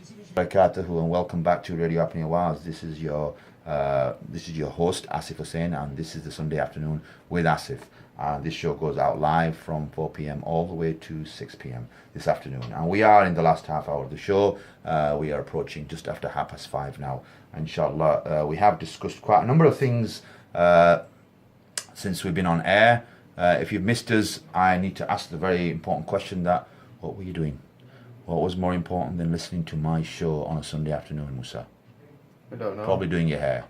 Barakatuhu, and welcome back to Radio Apnea Waz. This is your host Asif Hussain, and this is the Sunday afternoon with Asif. This show goes out live from 4 p.m. all the way to 6 p.m. this afternoon, and we are in the last half hour of the show. We are approaching just after 5:30 now. Inshallah, we have discussed quite a number of things since we've been on air. If you've missed us, I need to ask the very important question: that what were you doing? What was more important than listening to my show on a Sunday afternoon, Musa? I don't know. Probably doing your hair.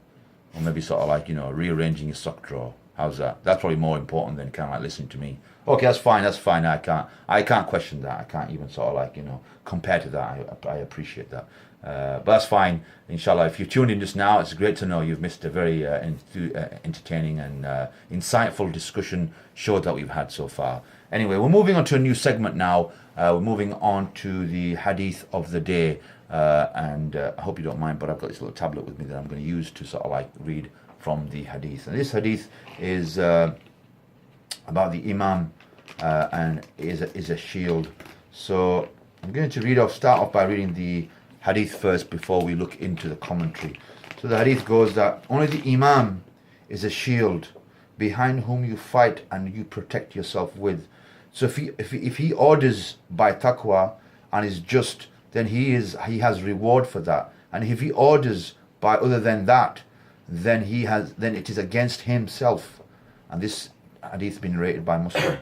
Or maybe sort of like, rearranging your sock drawer. How's that? That's probably more important than kind of like listening to me. Okay, that's fine. I can't question that. I can't even sort of like, compare to that. I appreciate that. But that's fine. Inshallah, if you tuned in just now, it's great to know you've missed a very entertaining and insightful discussion show that we've had so far. Anyway, we're moving on to a new segment now. We're moving on to the Hadith of the day. And I hope you don't mind, but I've got this little tablet with me that I'm going to use to sort of like read from the Hadith. And this Hadith is about the Imam and is a shield. So I'm going to start off by reading the Hadith first before we look into the commentary. So the Hadith goes that only the Imam is a shield behind whom you fight and you protect yourself with. So if he orders by taqwa and is just, then he has reward for that. And if he orders by other than that, then it is against himself. And this hadith has been narrated by Muslim.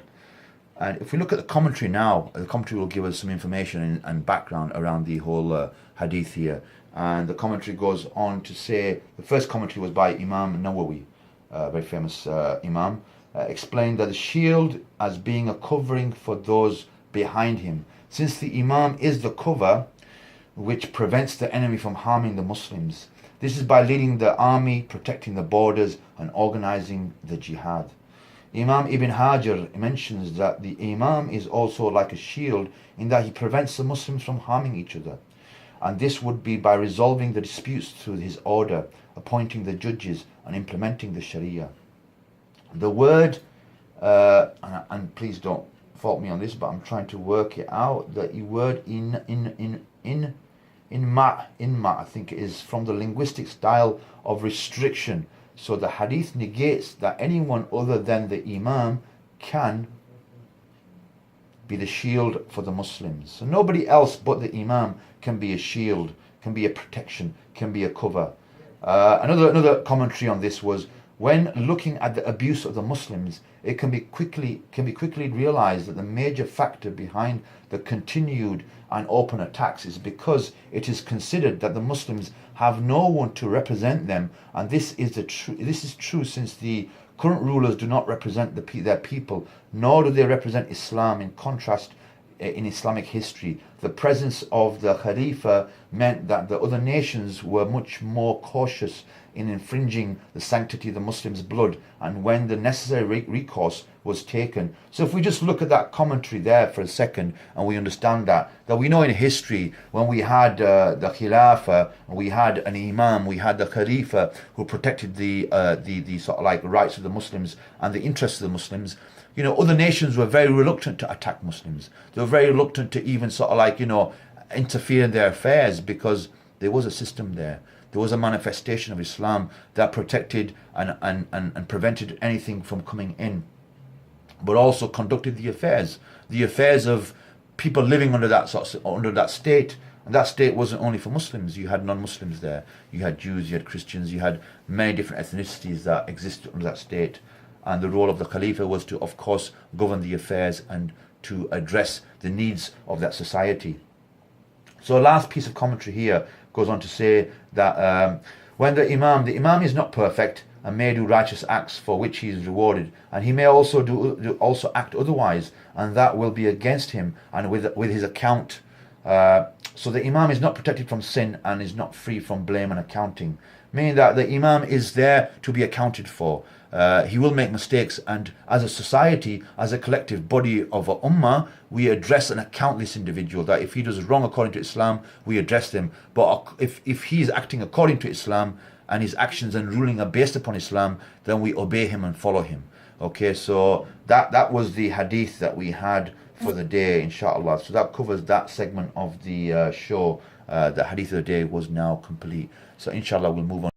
And if we look at the commentary now, the commentary will give us some information and background around the whole hadith here. And the commentary goes on to say, the first commentary was by Imam Nawawi, very famous Imam, explained that the shield as being a covering for those behind him, since the Imam is the cover which prevents the enemy from harming the Muslims. This is by leading the army, protecting the borders, and organizing the jihad. Imam Ibn Hajar mentions that the Imam is also like a shield in that he prevents the Muslims from harming each other. And this would be by resolving the disputes through his order, appointing the judges, and implementing the Sharia. The word, and please don't fault me on this, but I'm trying to work it out. The word in I think it is from the linguistic style of restriction. So the hadith negates that anyone other than the Imam can be the shield for the Muslims. So nobody else but the Imam can be a shield, can be a protection, can be a cover. Another commentary on this was, when looking at the abuse of the Muslims, it can be quickly realized that the major factor behind the continued and open attacks is because it is considered that the Muslims have no one to represent them, and this is true since the current rulers do not represent their people, nor do they represent Islam. In contrast, in Islamic history, the presence of the Khalifa meant that the other nations were much more cautious in infringing the sanctity of the Muslims' blood, and when the necessary recourse was taken. So if we just look at that commentary there for a second, and we understand that we know in history, when we had the Khilafah, we had an Imam, we had the Khalifa who protected the sort of like rights of the Muslims and the interests of the Muslims, other nations were very reluctant to attack Muslims. They were very reluctant to even sort of like, interfere in their affairs, because there was a system there. There was a manifestation of Islam that protected and prevented anything from coming in, but also conducted the affairs of people living under that state. And that state wasn't only for Muslims. You had non-Muslims there. You had Jews, you had Christians, you had many different ethnicities that existed under that state. And the role of the Khalifa was to, of course, govern the affairs and to address the needs of that society. So the last piece of commentary here goes on to say that when the Imam is not perfect and may do righteous acts for which he is rewarded, and he may also act otherwise, and that will be against him and with his account. So the Imam is not protected from sin and is not free from blame and accounting, meaning that the Imam is there to be accounted for. He will make mistakes, and as a society, as a collective body of a ummah, we address and account this individual, that if he does wrong according to Islam, we address them. But if he is acting according to Islam and his actions and ruling are based upon Islam, then we obey him and follow him. Okay, so that was the hadith that we had for the day, inshallah. So that covers that segment of the show. The hadith of the day was now complete. So inshallah we'll move on